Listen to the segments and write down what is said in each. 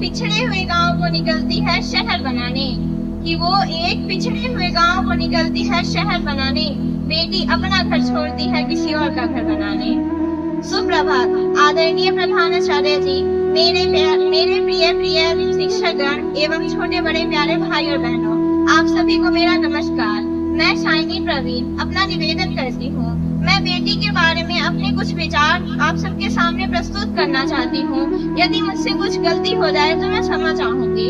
पिछड़े हुए गांव को निकलती है शहर बनाने, कि वो एक पिछड़े हुए गांव को निकलती है शहर बनाने, बेटी अपना घर छोड़ती है किसी और का घर बनाने। सुप्रभात आदरणीय प्रधानाचार्य जी, मेरे प्रिय शिक्षकगण एवं छोटे बड़े प्यारे भाई और बहनों, आप सभी को मेरा नमस्कार। मैं शाइनी प्रवीण अपना निवेदन करती हूँ। मैं बेटी के बारे में अपने कुछ विचार आप सबके सामने प्रस्तुत करना चाहती हूँ। यदि मुझसे कुछ गलती हो जाए तो मैं क्षमा चाहूंगी।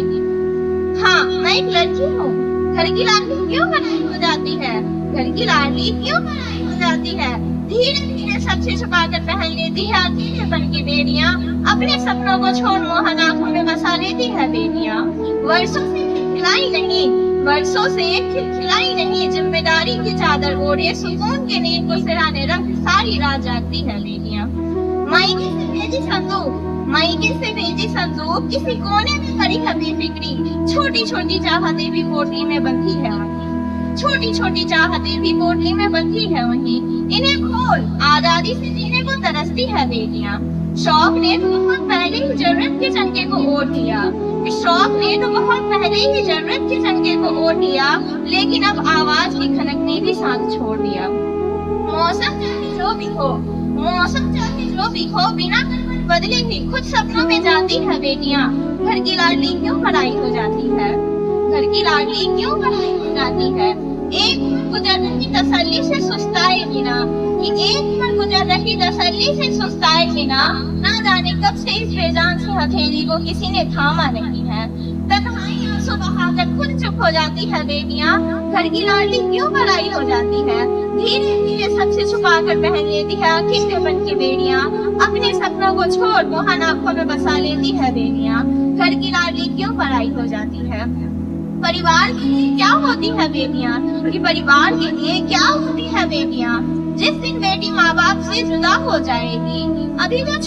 हाँ, मैं एक लड़की हूँ। घर की लाडली क्यों बनाई हो जाती है? घर की लाडली क्यों बनाई हो जाती है? धीरे धीरे सबसे छुपा कर पहन लेती है अकेलेपन की बेड़ियां, अपने सपनों को छोड़ मोहन आंखों में बसा लेती है बेटियां। वर्षों से खिलखिलाई नहीं जिम्मेदारी की चादर ओढ़े, सुकून के नींद को सिराने रख सारी रात जागती है बेटियां। मायके से भेजी संदूक किसी कोने में पड़ी है बेफिक्री, छोटी छोटी चाहतें भी पोटली में बंधी है वहीं, छोटी छोटी चाहतें भी पोटली में बंधी है वहीं। इन्हें खोल आजादी से जीने को तरसती है बेटियां। शौक ने तो बहुत पहले ही जरूरत के चंके को ओढ़ लिया, शौक ने तो बहुत पहले ही जरूरत के चंके को ओढ़ लिया, लेकिन अब आवाज की खनक ने भी साथ छोड़ दिया। मौसम चाहे जो भी हो बिना बदले ही खुद सपनों में जाती है बेटियां। घर की लाडली क्यों पराई हो जाती है? घर की लाडली क्यों पराई हो जाती है? एक उम्र गुजर रही तसल्ली से सुस्ताए बिना, कि एक उम्र गुजर रही तसल्ली से सुस्ताए बिना, ना जाने कब से इस बेजान सी हथेली को किसी ने थामा नहीं है। तन्हाई आंसू बहाकर खुद चुप हो जाती है बेटियां। घर की लाडली क्यों पराई हो जाती है? धीरे धीरे सबसे छुपा कर पहन लेती है अकेलेपन की बेड़ियां, अपने सपनों को छोड़ मोहन आंखों में बसा लेती है बेटियां। घर की लाडली क्यों पराई हो जाती है? परिवार के लिए क्या होती है बेटियां? कि परिवार के लिए क्या होती है बेटियां? जिस दिन बेटी माँ बाप से जुदा हो जाएगी, अभी तो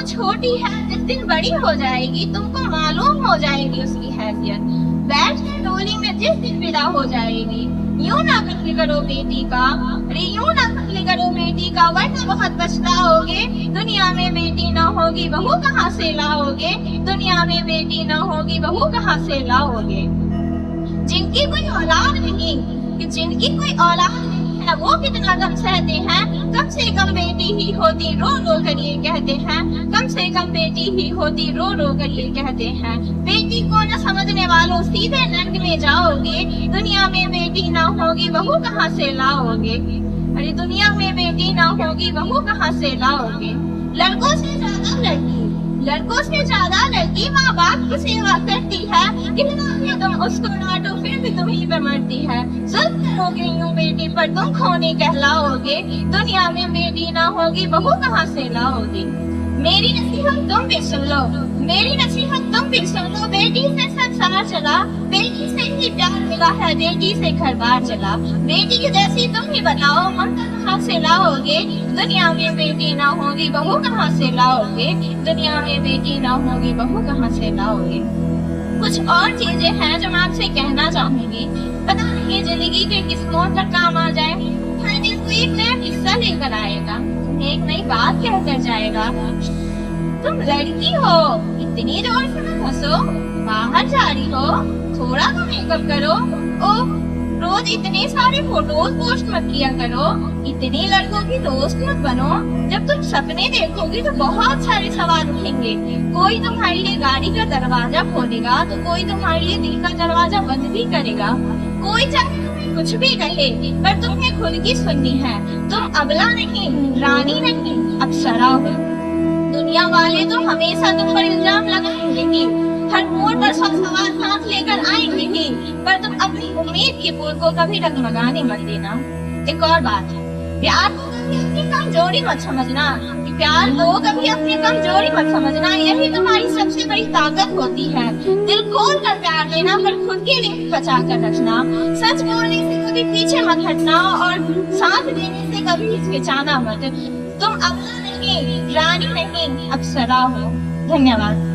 छोटी है, जिस दिन बड़ी हो जाएगी तुमको मालूम हो जाएगी उसकी हैसियत। बैठ कर डोली में जिस दिन विदा हो जाएगी, यूं ना कत्ल करो बेटी का, यूं ना कत्ल करो बेटी का, वरना बहुत पछताओगे। दुनिया में बेटी न होगी बहू कहाँ से लाओगे? दुनिया में बेटी न होगी बहू कहाँ से लाओगे? जिनकी कोई औलाद नहीं है वो कितना गम सहते हैं, कम से कम बेटी ही होती रो रो कर ये कहते हैं, कम से कम बेटी ही होती रो रो कर ये कहते हैं। बेटी को न समझने वालों सीधे नर्क में जाओगे, दुनिया में बेटी न होगी बहू कहाँ से लाओगे? अरे दुनिया में बेटी न होगी बहू कहाँ से लाओगे? लड़कों से ज्यादा लड़की माँ बाप की सेवा करती है, कितना भी तुम उसको डांटो फिर भी तुम्हीं पे मरती है। जुल्म करोगे यूं बेटी पर तुम खोने कहलाओगे, दुनिया में बेटी ना होगी बहू कहाँ से लाओगे? मेरी नसीहत तुम भी सुन लो, बेटी से संसार चला, बेटी से ही प्यार मिला है, बेटी से घर बार चला। बेटी की जैसी तुम ही बताओ ममता कहाँ से लाओगे? दुनिया में बेटी ना होगी बहू कहाँ से लाओगे? दुनिया में बेटी ना होगी बहू कहाँ से लाओगे? कुछ और चीजें हैं जो मैं आपसे कहना चाहूंगी, पता नहीं जिंदगी के किस मोड़ पर काम आ जाए। हर दिन कोई एक नया किस्सा लेकर आएगा, एक नई बात कहकर जाएगा। तुम लड़की हो, इतनी जोर से मत हंसो, बाहर जा रही हो, थोड़ा तो मेकअप करो। ओ रोज इतने सारे फोटोज पोस्ट मत किया करो, इतनी लड़कों की दोस्त मत बनो। जब तुम सपने देखोगी तो बहुत सारे सवाल उठेंगे, कोई तुम्हारे लिए गाड़ी का दरवाजा खोलेगा तो कोई तुम्हारे लिए दिल का दरवाजा बंद भी करेगा। कोई चाहे तुम्हें कुछ भी कहे पर तुम्हें खुद की सुननी है। तुम अबला नहीं, रानी नहीं, अप्सरा हो। दुनिया वाले तो हमेशा तुम पर इल्जाम लगाएंगे ही, हर मोड़ पर सब सवाल साथ लेकर आएंगे ही, पर तुम अपनी उम्मीद के पुल को कभी डगमगाने मत देना। एक और बात, प्यार को कभी अपनी कमजोरी मत समझना, यही तुम्हारी सबसे बड़ी ताकत होती है। दिल खोल कर प्यार देना, पर खुद के लिए बचा कर रखना। सच बोलने से कभी पीछे मत हटना और साथ देने से कभी हिचकिचाना मत। तुम अबला नहीं, रानी नहीं, अप्सरा हो। धन्यवाद।